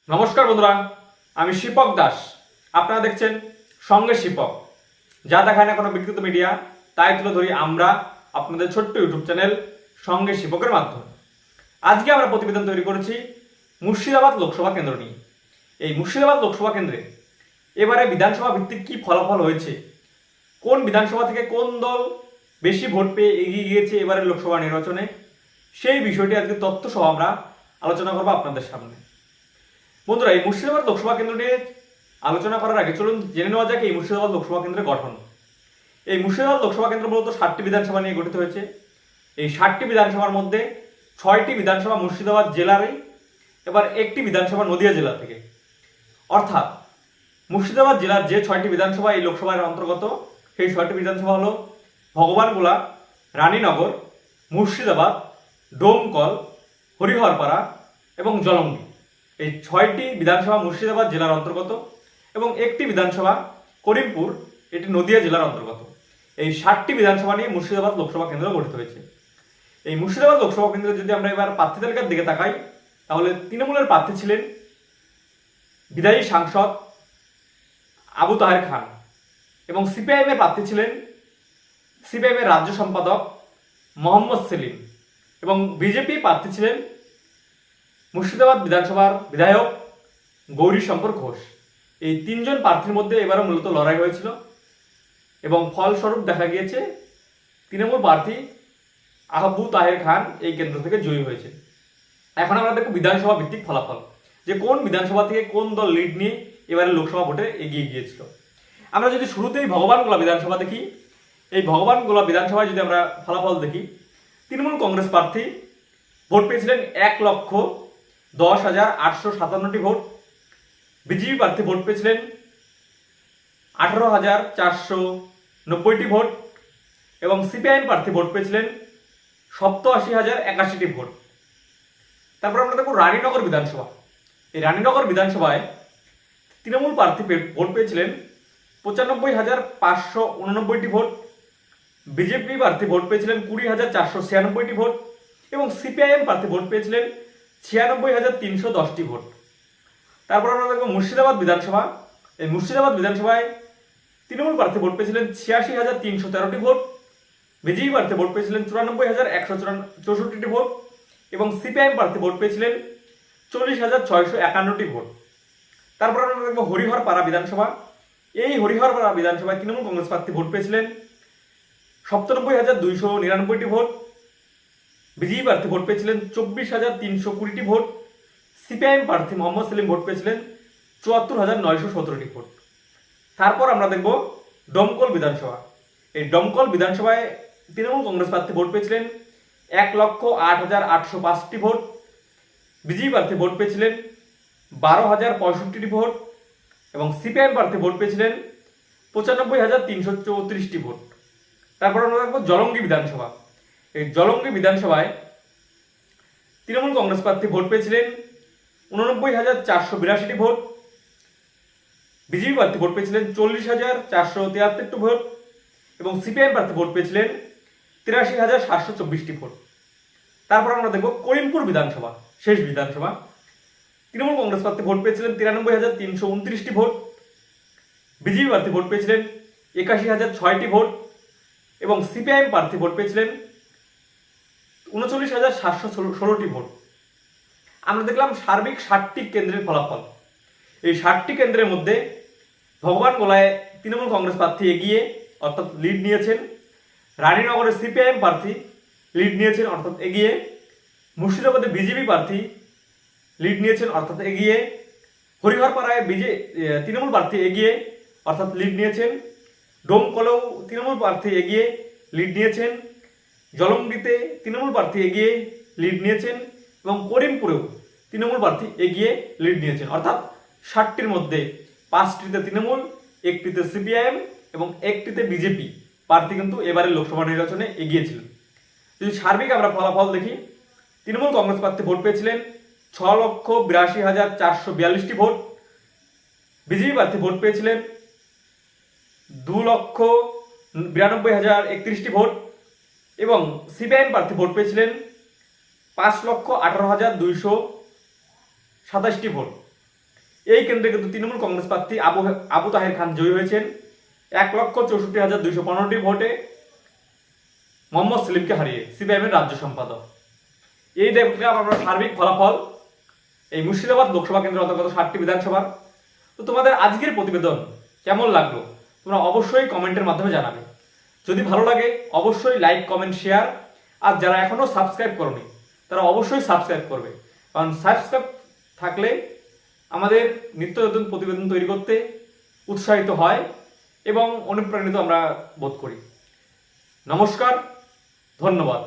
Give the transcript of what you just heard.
নমস্কার বন্ধুরা, আমি শিপক দাস। আপনারা দেখছেন সঙ্গে শিপক। যা দেখায় না কোনো বিকৃত মিডিয়া, তাই তুলে ধরি আমরা আপনাদের ছোট্ট ইউটিউব চ্যানেল সঙ্গে শিপকের মাধ্যমে। আজকে আমরা প্রতিবেদন তৈরি করেছি মুর্শিদাবাদ লোকসভা কেন্দ্র নিয়ে। এই মুর্শিদাবাদ লোকসভা কেন্দ্রে এবারে বিধানসভা ভিত্তিক কী ফলাফল হয়েছে, কোন বিধানসভা থেকে কোন দল বেশি ভোট পেয়ে এগিয়ে গিয়েছে এবারের লোকসভা নির্বাচনে, সেই বিষয়টি আজকে তথ্য সহ আমরা আলোচনা করবো আপনাদের সামনে। বন্ধুরা, এই মুর্শিদাবাদ লোকসভা কেন্দ্র নিয়ে আলোচনা করার আগে চলুন জেনে নেওয়া যাক এই মুর্শিদাবাদ লোকসভা কেন্দ্রের গঠন। এই মুর্শিদাবাদ লোকসভা কেন্দ্র মূলত 7টি বিধানসভা নিয়ে গঠিত হয়েছে। এই 7টি বিধানসভার মধ্যে 6টি বিধানসভা মুর্শিদাবাদ জেলারই, এবার একটি বিধানসভা নদিয়া জেলা থেকে। অর্থাৎ মুর্শিদাবাদ জেলার যে 6টি বিধানসভা এই লোকসভার অন্তর্গত, সেই 6টি বিধানসভা হলো ভগবানগোলা, রানীনগর, মুর্শিদাবাদ, ডোমকল, হরিহরপাড়া এবং জলঙ্গি। এই 6টি বিধানসভা মুর্শিদাবাদ জেলার অন্তর্গত এবং একটি বিধানসভা করিমপুর, এটি নদিয়া জেলার অন্তর্গত। এই 7টি বিধানসভা নিয়ে মুর্শিদাবাদ লোকসভা কেন্দ্র গঠিত হয়েছে। এই মুর্শিদাবাদ লোকসভা কেন্দ্রে যদি আমরা এবার প্রার্থী তালিকার দিকে তাকাই, তাহলে তৃণমূলের প্রার্থী ছিলেন বিদায়ী সাংসদ আবু তাহের খান, এবং সিপিআইএমের প্রার্থী ছিলেন সিপিআইএমের রাজ্য সম্পাদক মোহাম্মদ সেলিম, এবং বিজেপি প্রার্থী ছিলেন মুর্শিদাবাদ বিধানসভার বিধায়ক গৌরীশঙ্কর ঘোষ। এই 3জন প্রার্থীর মধ্যে এবারও মূলত লড়াই হয়েছিল এবং ফলস্বরূপ দেখা গিয়েছে তৃণমূল প্রার্থী আবু তাহের খান এই কেন্দ্র থেকে জয়ী হয়েছে। এখন আমরা দেখব বিধানসভা ভিত্তিক ফলাফল, যে কোন বিধানসভা থেকে কোন দল লিড নিয়ে এবারে লোকসভা ভোটে এগিয়ে গিয়েছিল। আমরা যদি শুরুতেই ভগবানগোলা বিধানসভা দেখি, এই ভগবানগোলা বিধানসভায় যদি আমরা ফলাফল দেখি, তৃণমূল কংগ্রেস প্রার্থী ভোট পেয়েছিলেন 1,10,857টি ভোট। বিজেপি প্রার্থী ভোট পেয়েছিলেন 18,490টি ভোট, এবং সিপিআইএম প্রার্থী ভোট পেয়েছিলেন 87,081টি ভোট। তারপর আমরা দেখব রানীনগর বিধানসভা। এই রানীনগর বিধানসভায় তৃণমূল প্রার্থী ভোট পেয়েছিলেন 95,589টি ভোট। বিজেপি প্রার্থী ভোট পেয়েছিলেন 20,496টি ভোট, এবং সিপিআইএম প্রার্থী ভোট পেয়েছিলেন 96,310টি ভোট। তারপর আমরা দেখব মুর্শিদাবাদ বিধানসভা। এই মুর্শিদাবাদ বিধানসভায় তৃণমূল প্রার্থী ভোট পেয়েছিলেন 86,313টি ভোট। বিজেপি প্রার্থী ভোট পেয়েছিলেন 94,164টি ভোট, এবং সিপিআইএম প্রার্থী ভোট পেয়েছিলেন 40,651টি ভোট। তারপর আমরা দেখব হরিহরপাড়া বিধানসভা। এই হরিহরপাড়া বিধানসভায় তৃণমূল কংগ্রেস প্রার্থী ভোট পেয়েছিলেন 97,299টি ভোট। বিজেপি প্রার্থী ভোট পেয়েছিলেন 24,320টি ভোট। সিপিআইএম প্রার্থী মোহাম্মদ সেলিম ভোট পেয়েছিলেন 74,917টি ভোট। তারপর আমরা দেখব ডোমকল বিধানসভা। এই ডোমকল বিধানসভায় তৃণমূল কংগ্রেস প্রার্থী ভোট পেয়েছিলেন 1,08,805টি ভোট। বিজেপি প্রার্থী ভোট পেয়েছিলেন 12,065টি ভোট, এবং সিপিআইএম প্রার্থী ভোট পেয়েছিলেন 95,334টি ভোট। তারপর আমরা দেখব জলঙ্গি বিধানসভা। এই জলঙ্গি বিধানসভায় তৃণমূল কংগ্রেস প্রার্থী ভোট পেয়েছিলেন 89,482টি ভোট। বিজেপি প্রার্থী ভোট পেয়েছিলেন 40,473টি ভোট, এবং সিপিআইএম প্রার্থী ভোট পেয়েছিলেন 83,724টি ভোট। তারপর আমরা দেখব করিমপুর বিধানসভা, শেষ বিধানসভা। তৃণমূল কংগ্রেস প্রার্থী ভোট পেয়েছিলেন 93,329টি ভোট। বিজেপি প্রার্থী ভোট পেয়েছিলেন 81,006টি ভোট, এবং সিপিআইএম প্রার্থী ভোট পেয়েছিলেন 39,716টি ভোট। আমরা দেখলাম সার্বিক 7টি কেন্দ্রের ফলাফল। এই 7টি কেন্দ্রের মধ্যে ভগবানগোলায় তৃণমূল কংগ্রেস প্রার্থী এগিয়ে, অর্থাৎ লিড নিয়েছেন। রানীনগরে সিপিআইএম প্রার্থী লিড নিয়েছেন, অর্থাৎ এগিয়ে। মুর্শিদাবাদে বিজেপি প্রার্থী লিড নিয়েছেন, অর্থাৎ এগিয়ে। হরিহরপাড়ায় তৃণমূল প্রার্থী এগিয়ে, অর্থাৎ লিড নিয়েছেন। ডোমকলেও তৃণমূল প্রার্থী এগিয়ে, লিড নিয়েছেন। জলঙ্গিতে তৃণমূল প্রার্থী এগিয়ে, লিড নিয়েছেন, এবং করিমপুরেও তৃণমূল প্রার্থী এগিয়ে, লিড নিয়েছেন। অর্থাৎ 7টির মধ্যে 5টিতে তৃণমূল, 1টিতে সিপিআইএম এবং 1টিতে বিজেপি প্রার্থী কিন্তু এবারের লোকসভা নির্বাচনে এগিয়েছিলেন। যদি সার্বিক আমরা ফলাফল দেখি, তৃণমূল কংগ্রেস প্রার্থী ভোট পেয়েছিলেন 6,82,442টি ভোট। বিজেপি প্রার্থী ভোট পেয়েছিলেন 2,92,031টি ভোট, এবং সিপিআইএম প্রার্থী ভোট পেয়েছিলেন 5,18,227টি ভোট। এই কেন্দ্রে কিন্তু তৃণমূল কংগ্রেস প্রার্থী আবু তাহের খান জয়ী হয়েছেন 1,64,215টি ভোটে মোহাম্মদ সেলিমকে হারিয়ে, সিপিআইএমের রাজ্য সম্পাদক। এই দেখলাম আমরা সার্বিক ফলাফল এই মুর্শিদাবাদ লোকসভা কেন্দ্রের অন্তর্গত 7টি বিধানসভার। তো তোমাদের আজকের প্রতিবেদন কেমন লাগলো তোমরা অবশ্যই কমেন্টের মাধ্যমে জানাবে। যদি ভালো লাগে অবশ্যই লাইক, কমেন্ট, শেয়ার। আর যারা এখনো সাবস্ক্রাইব করনি তারা অবশ্যই সাবস্ক্রাইব করবে, কারণ সাবস্ক্রাইব থাকলে আমাদের নিত্য নতুন প্রতিবেদন তৈরি করতে উৎসাহিত হয় এবং অনুপ্রাণিত আমরা বোধ করি। নমস্কার, ধন্যবাদ।